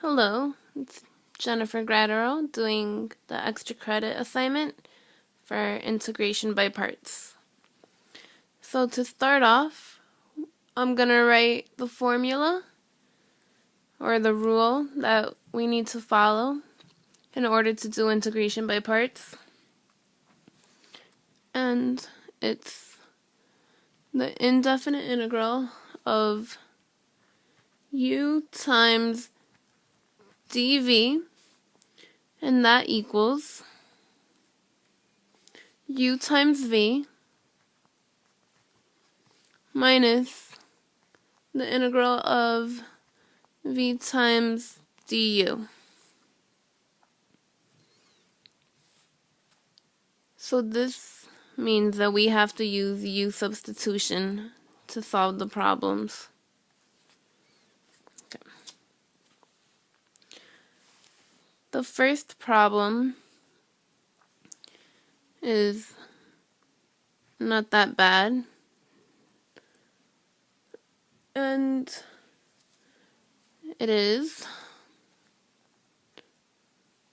Hello, it's Jennifer Gratereaux doing the extra credit assignment for integration by parts. So to start off, I'm going to write the formula or the rule that we need to follow in order to do integration by parts. And it's the indefinite integral of u times dv, and that equals u times v minus the integral of v times du. So this means that we have to use u substitution to solve the problems. Okay. The first problem is not that bad, and it is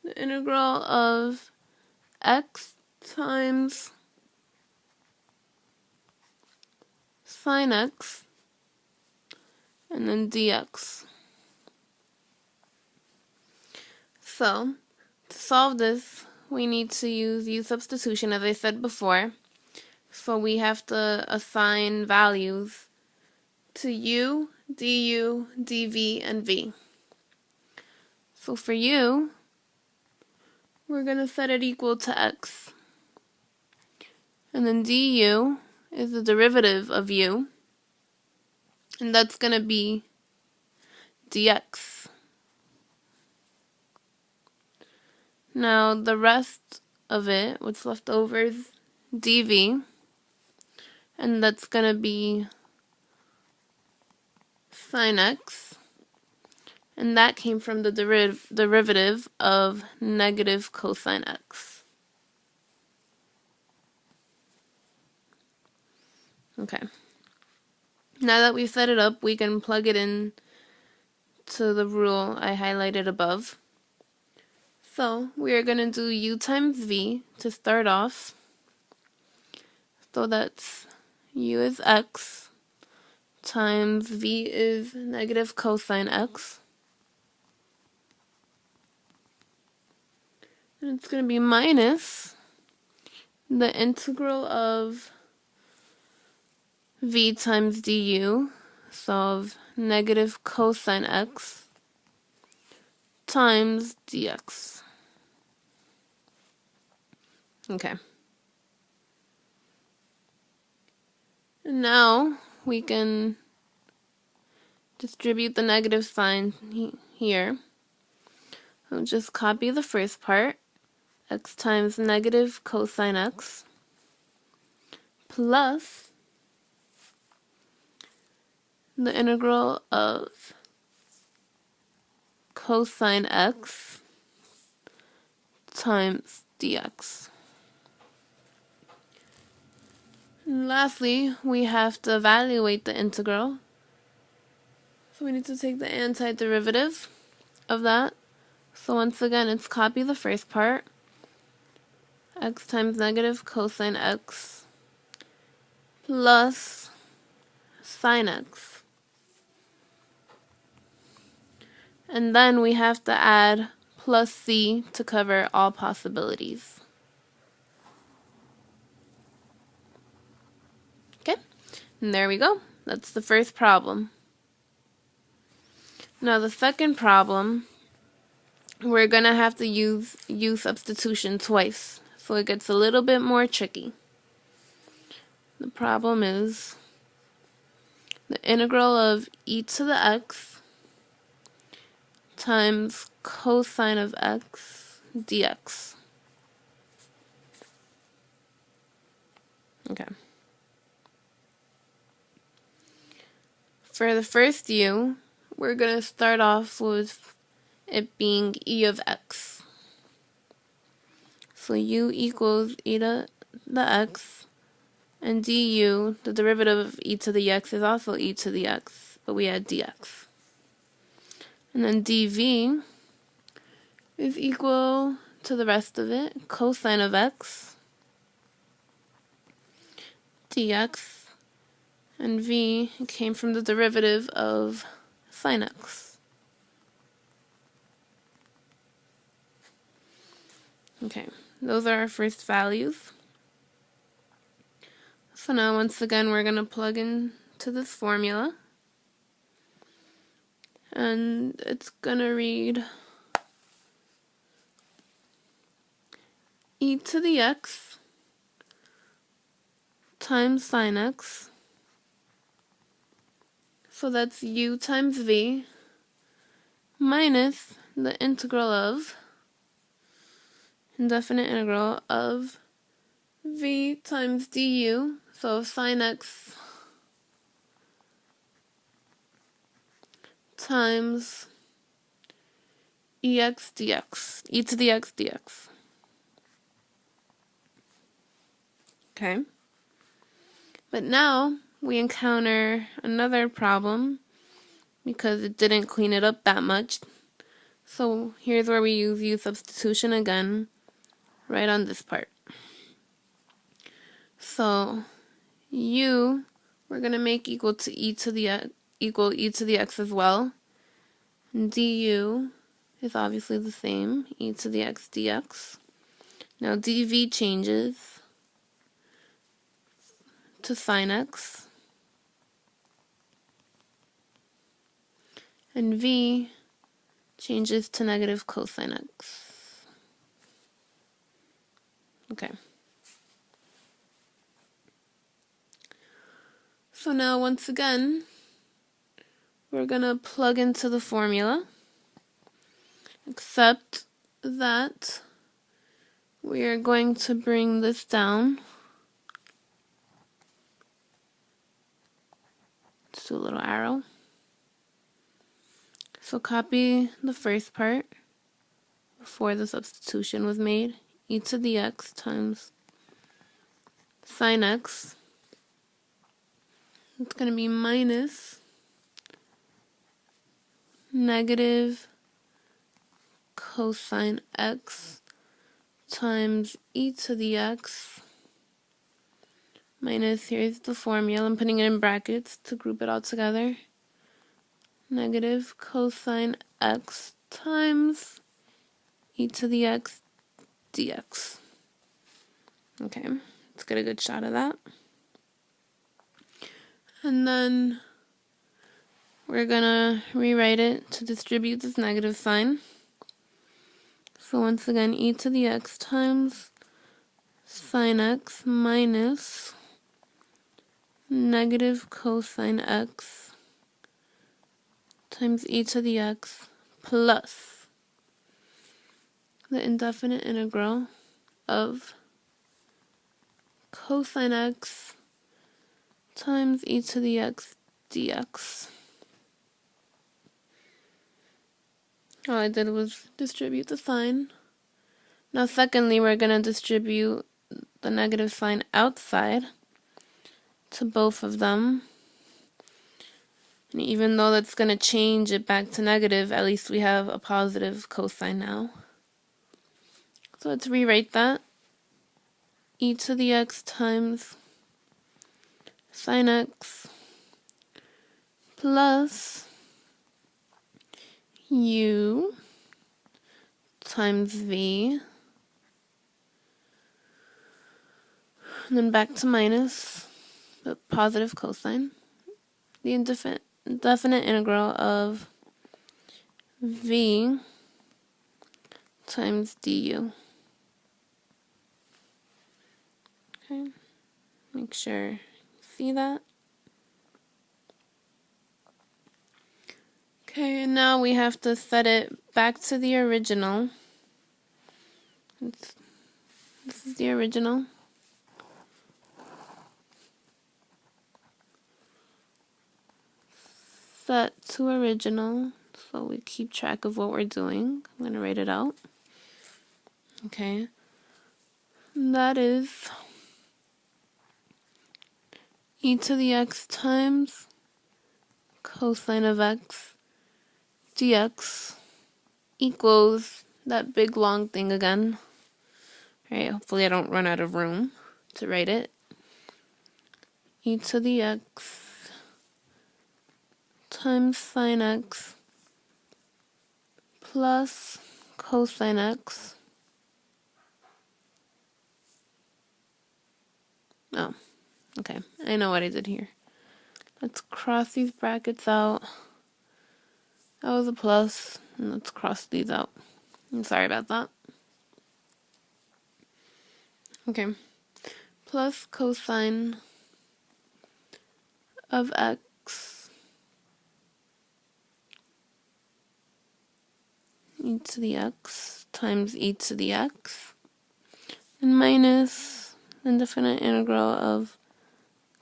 the integral of x times sine x and then dx. So to solve this, we need to use u substitution, as I said before. So we have to assign values to u, du, dv, and v. So for u, we're going to set it equal to x. And then du is the derivative of u, and that's going to be dx. Now the rest of it, what's left over, is dv, and that's going to be sine x, and that came from the derivative of negative cosine x. Okay. Now that we've set it up, we can plug it in to the rule I highlighted above. So we are going to do u times v to start off. So that's u is x times v is negative cosine x. And it's going to be minus the integral of v times du, so of negative cosine x times dx. Okay. And now we can distribute the negative sign here. I'll just copy the first part, x times negative cosine x, plus the integral of cosine x times dx. And lastly, we have to evaluate the integral. So we need to take the antiderivative of that. So once again, it's copy the first part, x times negative cosine x plus sine x. And then we have to add plus c to cover all possibilities. Okay, and there we go. That's the first problem. Now the second problem, we're going to have to use u substitution twice, so it gets a little bit more tricky. The problem is the integral of e to the x times cosine of x dx. Okay. For the first u, we're going to start off with it being e of x. So u equals e to the x, and du, the derivative of e to the x, is also e to the x, but we add dx. And then dv is equal to the rest of it, cosine of x dx, and v came from the derivative of sine x. Okay, those are our first values. So now once again we're going to plug into this formula, and it's going to read e to the x times sine x, so that's u times v, minus the indefinite integral of v times du, so sine x times ex dx, e to the x dx. Okay, but now we encounter another problem because it didn't clean it up that much. So here's where we use u substitution again, right on this part. So u we're going to make equal e to the x as well. And du is obviously the same, e to the x dx. Now dv changes to sine x, and v changes to negative cosine x. Okay. So now once again, we're going to plug into the formula, except that we are going to bring this down. Let's do a little arrow. So copy the first part before the substitution was made, e to the x times sine x. It's going to be minus negative cosine x times e to the x minus, here's the formula, I'm putting it in brackets to group it all together, negative cosine x times e to the x dx. Okay, let's get a good shot of that. And then we're going to rewrite it to distribute this negative sign. So once again, e to the x times sine x minus negative cosine x times e to the x plus the indefinite integral of cosine x times e to the x dx. All I did was distribute the sign. Now secondly, we're going to distribute the negative sign outside to both of them. And even though that's going to change it back to negative, at least we have a positive cosine now. So let's rewrite that. E to the x times sine x plus u times v, and then back to minus the positive cosine, the indefinite integral of v times du. Okay, make sure you see that. Okay, and now we have to set it back to the original. This is the original. Set to original, so we keep track of what we're doing. I'm going to write it out. Okay, and that is e to the x times cosine of x dx equals that big long thing again. Alright, hopefully I don't run out of room to write it. E to the x times sine x plus cosine x. Oh, okay. I know what I did here. Let's cross these brackets out. That was a plus. And let's cross these out. I'm sorry about that. Okay. Plus cosine of x e to the x times e to the x, and minus the indefinite integral of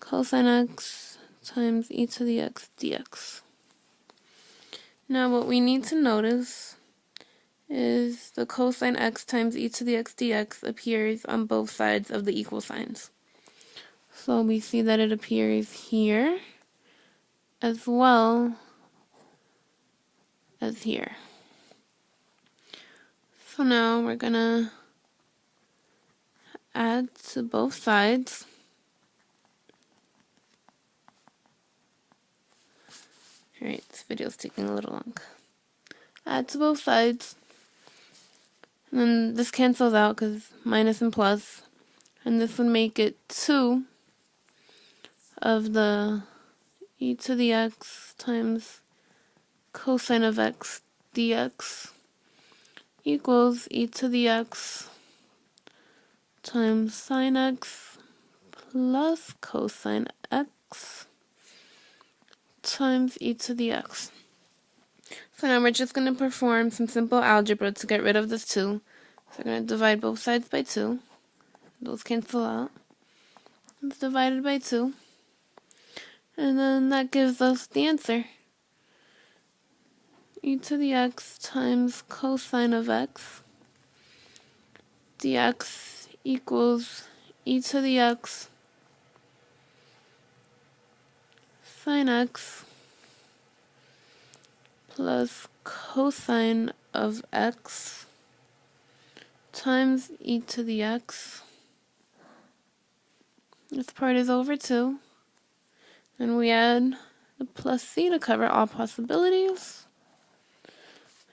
cosine x times e to the x dx. Now what we need to notice is the cosine x times e to the x dx appears on both sides of the equal signs. So we see that it appears here as well as here. So now we're gonna add to both sides. Alright, this video is taking a little long. Add to both sides. And then this cancels out because minus and plus. And this would make it 2 of the e to the x times cosine of x dx equals e to the x times sine x plus cosine x times e to the x. So now we're just going to perform some simple algebra to get rid of this 2. So we're going to divide both sides by 2. Those cancel out. It's divided by 2. And then that gives us the answer. E to the x times cosine of x dx equals e to the x sine x plus cosine of x times e to the x. This part is over 2. And we add the plus c to cover all possibilities.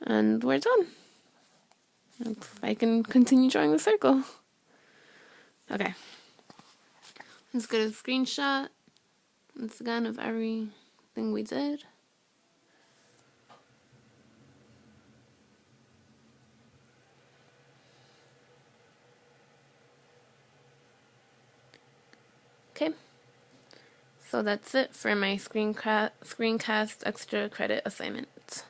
And we're done. I can continue drawing the circle. Okay. Let's get a screenshot once again of everything we did. Okay. So that's it for my screencast extra credit assignment.